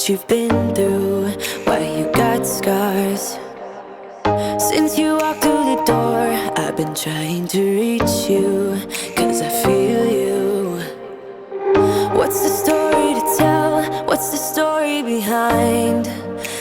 you've been through, why you got scars. Since you walked through the door, I've been trying to reach you, 'cause I feel you. What's the story to tell? What's the story behind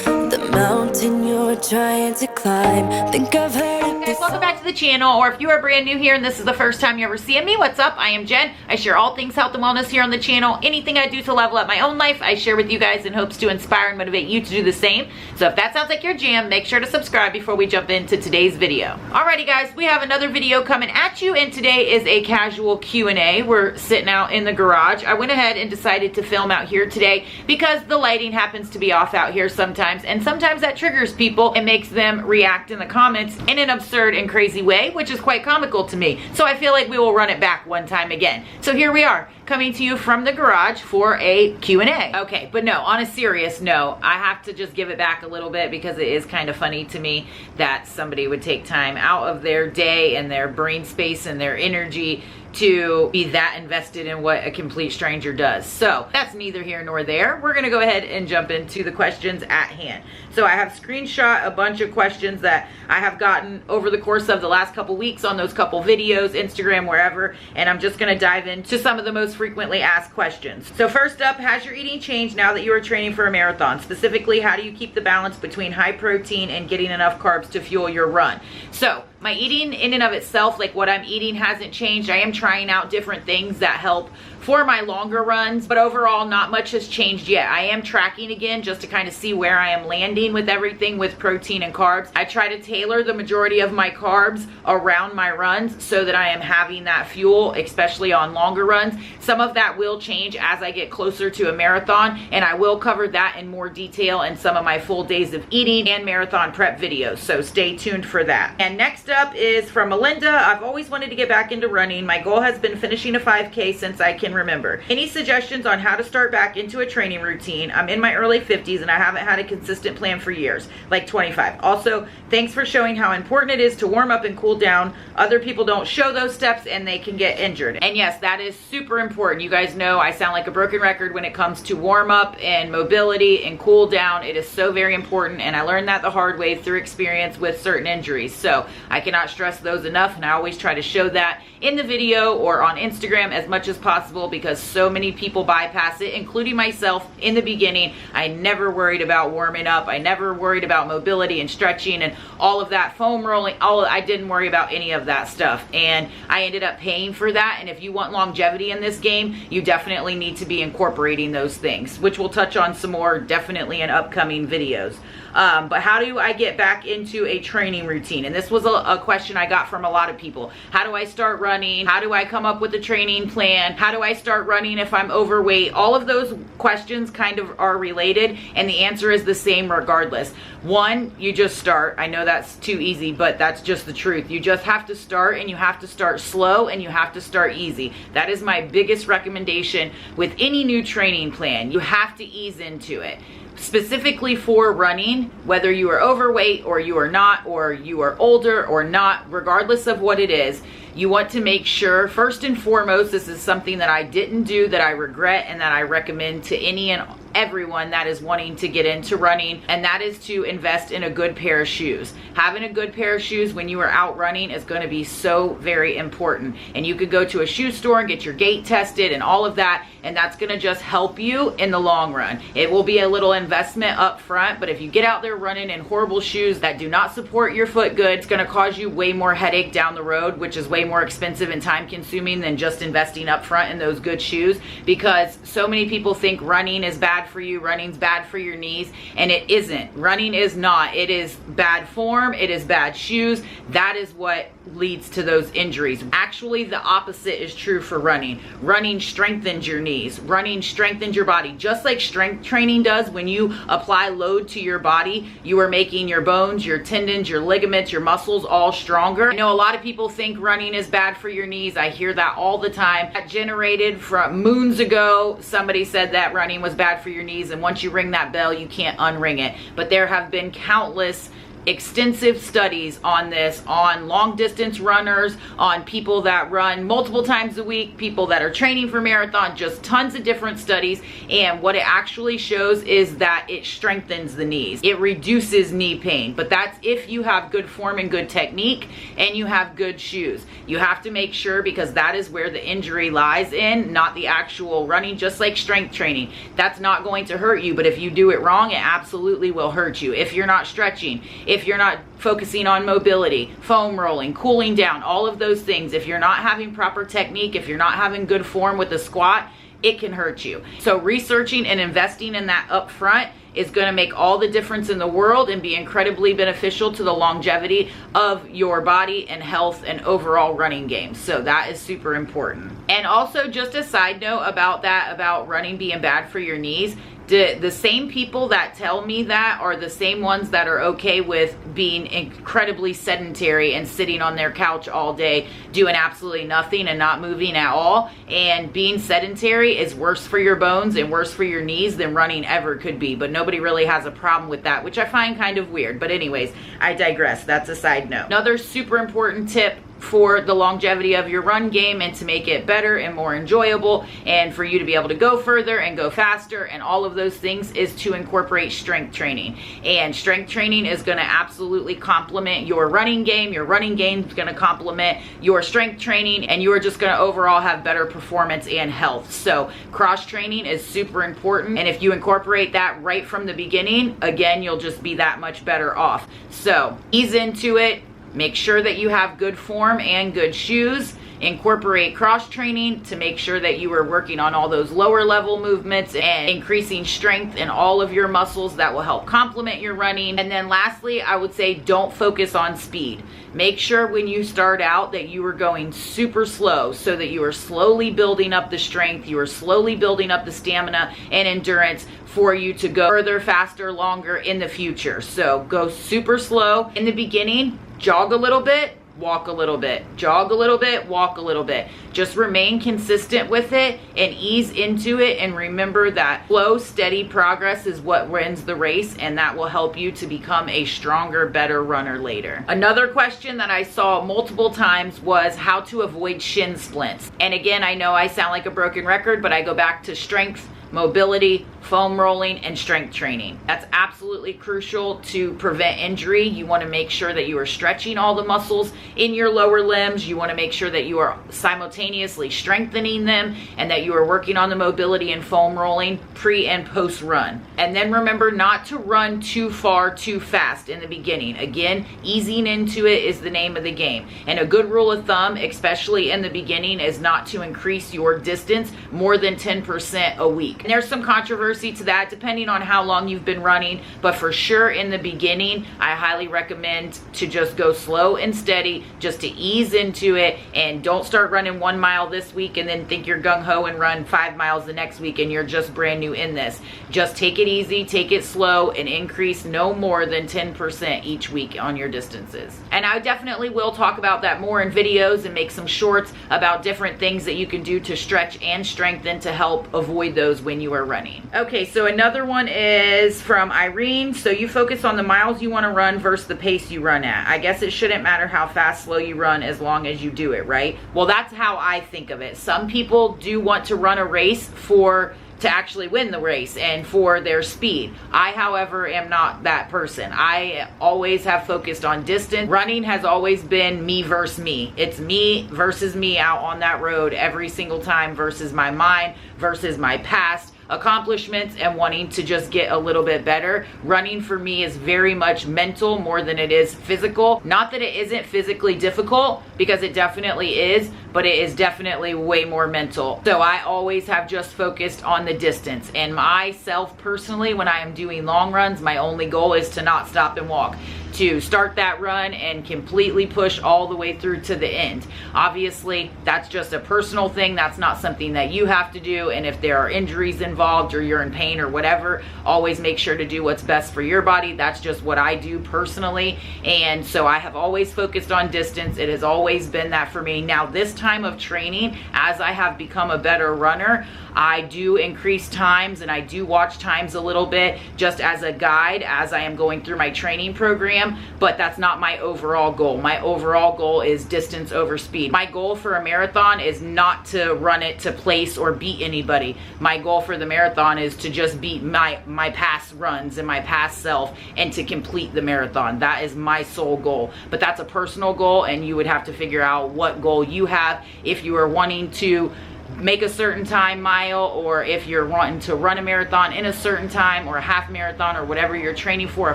the mountain you're trying to climb? Think I've heard it guys, welcome back to the channel, or if you are brand new here and this is the first time you're ever seeing me, what's up? I am Jen. I share all things health and wellness here on the channel. Anything I do to level up my own life, I share with you guys in hopes to inspire and motivate you to do the same. So if that sounds like your jam, make sure to subscribe before we jump into today's video. Alrighty guys, we have another video coming at you, and today is a casual Q&A. We're sitting out in the garage. I went ahead and decided to film out here today because the lighting happens to be off out here sometimes, and sometimes that triggers people and makes them react in the comments in an absurd and crazy way, which is quite comical to me. So I feel like we will run it back one time again. So here we are, coming to you from the garage for a Q&A. Okay, but no, on a serious note, I have to just give it back a little bit because it is kind of funny to me that somebody would take time out of their day and their brain space and their energy to be that invested in what a complete stranger does. So that's neither here nor there. We're gonna go ahead and jump into the questions at hand. So I have screenshot a bunch of questions that I have gotten over the course of the last couple weeks on those couple videos, Instagram, wherever, and I'm just gonna dive into some of the most frequently asked questions. So first up, has your eating changed now that you are training for a marathon? Specifically, how do you keep the balance between high protein and getting enough carbs to fuel your run? So my eating in and of itself, like what I'm eating, hasn't changed. I am trying out different things that help for my longer runs, but overall not much has changed yet. I am tracking again just to kind of see where I am landing with everything with protein and carbs. I try to tailor the majority of my carbs around my runs so that I am having that fuel, especially on longer runs. Some of that will change as I get closer to a marathon, and I will cover that in more detail in some of my full days of eating and marathon prep videos, so stay tuned for that. And next up is from Melinda. I've always wanted to get back into running. My goal has been finishing a 5K since I can remember. Any suggestions on how to start back into a training routine? I'm in my early 50s and I haven't had a consistent plan for years, like 25. Also, thanks for showing how important it is to warm up and cool down. Other people don't show those steps and they can get injured. And yes, that is super important. You guys know I sound like a broken record when it comes to warm up and mobility and cool down. It is so very important, and I learned that the hard way through experience with certain injuries. So I cannot stress those enough, and I always try to show that in the video or on Instagram as much as possible because so many people bypass it, including myself in the beginning. I never worried about warming up. I never worried about mobility and stretching and all of that, foam rolling. I didn't worry about any of that stuff, and I ended up paying for that. And if you want longevity in this game, you definitely need to be incorporating those things, which we'll touch on some more definitely in upcoming videos. But how do I get back into a training routine? And this was a question I got from a lot of people. How do I start running? How do I come up with a training plan? How do I start running if I'm overweight? All of those questions kind of are related, and the answer is the same regardless. One, you just start. I know that's too easy, but that's just the truth. You just have to start, and you have to start slow, and you have to start easy. That is my biggest recommendation with any new training plan. You have to ease into it. Specifically for running, whether you are overweight or you are not, or you are older or not, regardless of what it is, you want to make sure, first and foremost, this is something that I didn't do that I regret and that I recommend to any and everyone that is wanting to get into running, and that is to invest in a good pair of shoes. Having a good pair of shoes when you are out running is going to be so very important, and you could go to a shoe store and get your gait tested and all of that, and that's going to just help you in the long run. It will be a little investment up front, but if you get out there running in horrible shoes that do not support your foot good, it's going to cause you way more headache down the road, which is way more expensive and time consuming than just investing up front in those good shoes, because so many people think running is bad for you, running's bad for your knees, and it isn't. Running is not. It is bad form, it is bad shoes. That is what leads to those injuries. Actually, the opposite is true for running. Running strengthens your knees. Running strengthens your body. Just like strength training does, when you apply load to your body, you are making your bones, your tendons, your ligaments, your muscles all stronger. I know a lot of people think running is bad for your knees. I hear that all the time. That generated from moons ago. Somebody said that running was bad for your knees, and once you ring that bell, you can't unring it. But there have been countless extensive studies on this, on long distance runners, on people that run multiple times a week, people that are training for marathon, just tons of different studies. And what it actually shows is that it strengthens the knees. It reduces knee pain, but that's if you have good form and good technique and you have good shoes. You have to make sure, because that is where the injury lies in, not the actual running. Just like strength training, that's not going to hurt you, but if you do it wrong, it absolutely will hurt you. If you're not stretching, if you're not focusing on mobility, foam rolling, cooling down, all of those things, if you're not having proper technique, if you're not having good form with the squat, it can hurt you. So researching and investing in that up front is going to make all the difference in the world and be incredibly beneficial to the longevity of your body and health and overall running game. So that is super important. And also, just a side note about that, about running being bad for your knees, the same people that tell me that are the same ones that are okay with being incredibly sedentary and sitting on their couch all day doing absolutely nothing and not moving at all. And being sedentary is worse for your bones and worse for your knees than running ever could be, but nobody really has a problem with that, which I find kind of weird. But anyways, I digress. That's a side note. Another super important tip for the longevity of your run game and to make it better and more enjoyable and for you to be able to go further and go faster and all of those things is to incorporate strength training. And strength training is going to absolutely complement your running game. Your running game is going to complement your strength training, and you are just going to overall have better performance and health. So cross training is super important, and if you incorporate that right from the beginning, again, you'll just be that much better off. So ease into it. Make sure that you have good form and good shoes. Incorporate cross training to make sure that you are working on all those lower level movements and increasing strength in all of your muscles that will help complement your running. And then lastly, I would say don't focus on speed. Make sure when you start out that you are going super slow so that you are slowly building up the strength, you are slowly building up the stamina and endurance for you to go further, faster, longer in the future. So go super slow in the beginning, jog a little bit, walk a little bit, jog a little bit, walk a little bit. Just remain consistent with it and ease into it, and remember that slow, steady progress is what wins the race, and that will help you to become a stronger, better runner later. Another question that I saw multiple times was how to avoid shin splints. And again, I know I sound like a broken record, but I go back to strength, mobility, foam rolling, and strength training. That's absolutely crucial to prevent injury. You want to make sure that you are stretching all the muscles in your lower limbs. You want to make sure that you are simultaneously strengthening them and that you are working on the mobility and foam rolling pre and post run. And then remember not to run too far too fast in the beginning. Again, easing into it is the name of the game. And a good rule of thumb, especially in the beginning, is not to increase your distance more than 10% a week. And there's some controversy to that depending on how long you've been running, but for sure in the beginning, I highly recommend to just go slow and steady, just to ease into it, and don't start running 1 mile this week and then think you're gung-ho and run 5 miles the next week and you're just brand new in this. Just take it easy, take it slow, and increase no more than 10% each week on your distances. And I definitely will talk about that more in videos and make some shorts about different things that you can do to stretch and strengthen to help avoid those when you are running. Okay, so another one is from Irene. So you focus on the miles you want to run versus the pace you run at. I guess it shouldn't matter how fast, slow you run as long as you do it, right? Well, that's how I think of it. Some people do want to run a race to actually win the race and for their speed. I, however, am not that person. I always have focused on distance. Running has always been me versus me. It's me versus me out on that road every single time versus my mind, versus my past accomplishments and wanting to just get a little bit better. Running for me is very much mental more than it is physical. Not that it isn't physically difficult, because it definitely is, but it is definitely way more mental. So I always have just focused on the distance. And myself personally, when I am doing long runs, my only goal is to not stop and walk, to start that run and completely push all the way through to the end. Obviously, that's just a personal thing. That's not something that you have to do. And if there are injuries involved or you're in pain or whatever, always make sure to do what's best for your body. That's just what I do personally. And so I have always focused on distance. It has always been that for me. Now, this time of training, as I have become a better runner, I do increase times and I do watch times a little bit just as a guide as I am going through my training program. am, but that's not my overall goal. My overall goal is distance over speed. My goal for a marathon is not to run it to place or beat anybody. My goal for the marathon is to just beat my past runs and my past self and to complete the marathon. That is my sole goal, but that's a personal goal, and you would have to figure out what goal you have if you are wanting to make a certain time mile, or if you're wanting to run a marathon in a certain time, or a half marathon, or whatever you're training for, a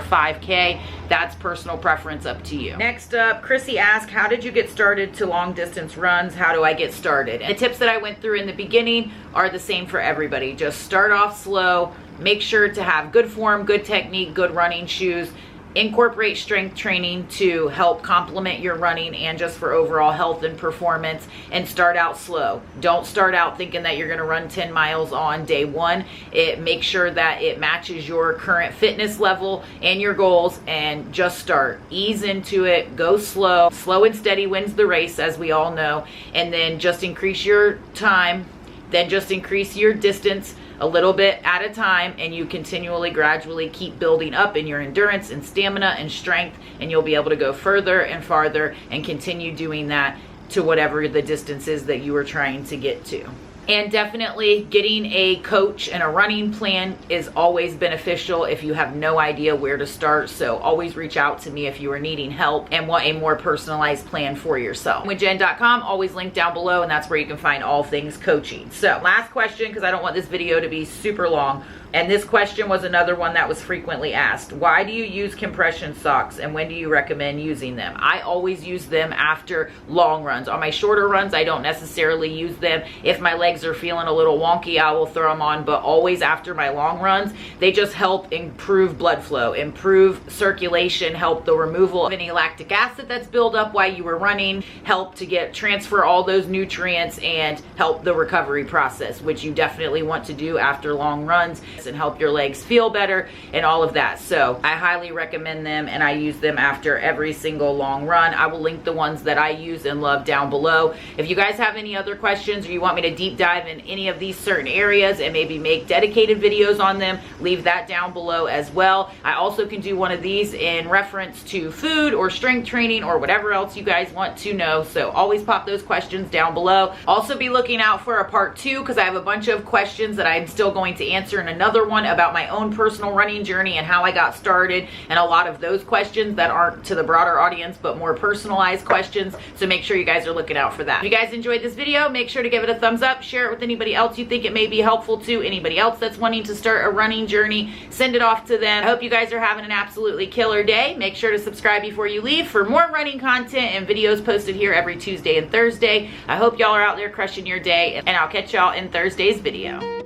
5K. That's personal preference, up to you. Next up, Chrissy asked, how did you get started to long distance runs? How do I get started? And the tips that I went through in the beginning are the same for everybody. Just start off slow, make sure to have good form, good technique, good running shoes. Incorporate strength training to help complement your running and just for overall health and performance, and start out slow. Don't start out thinking that you're going to run 10 miles on day one. Make sure that it matches your current fitness level and your goals, and just start. Ease into it, go slow. Slow and steady wins the race, as we all know, and then just increase your time, then just increase your distance a little bit at a time, and you continually, gradually keep building up in your endurance and stamina and strength, and you'll be able to go further and farther and continue doing that to whatever the distance is that you are trying to get to. And definitely getting a coach and a running plan is always beneficial if you have no idea where to start. So always reach out to me if you are needing help and want a more personalized plan for yourself. Inwithjen.com, always linked down below, and that's where you can find all things coaching. So last question, because I don't want this video to be super long. And this question was another one that was frequently asked. Why do you use compression socks, and when do you recommend using them? I always use them after long runs. On my shorter runs, I don't necessarily use them. If my legs are feeling a little wonky, I will throw them on, but always after my long runs. They just help improve blood flow, improve circulation, help the removal of any lactic acid that's built up while you were running, help to transfer all those nutrients, and help the recovery process, which you definitely want to do after long runs, and help your legs feel better and all of that. So I highly recommend them, and I use them after every single long run. I will link the ones that I use and love down below. If you guys have any other questions, or you want me to deep dive in any of these certain areas and maybe make dedicated videos on them, leave that down below as well. I also can do one of these in reference to food or strength training or whatever else you guys want to know. So always pop those questions down below. Also be looking out for a part 2, because I have a bunch of questions that I'm still going to answer in another one about my own personal running journey and how I got started, and a lot of those questions that aren't to the broader audience but more personalized questions. So make sure you guys are looking out for that. If you guys enjoyed this video, make sure to give it a thumbs up, share it with anybody else you think it may be helpful to, anybody else that's wanting to start a running journey, send it off to them. I hope you guys are having an absolutely killer day. Make sure to subscribe before you leave for more running content and videos posted here every Tuesday and Thursday. I hope y'all are out there crushing your day, and I'll catch y'all in Thursday's video.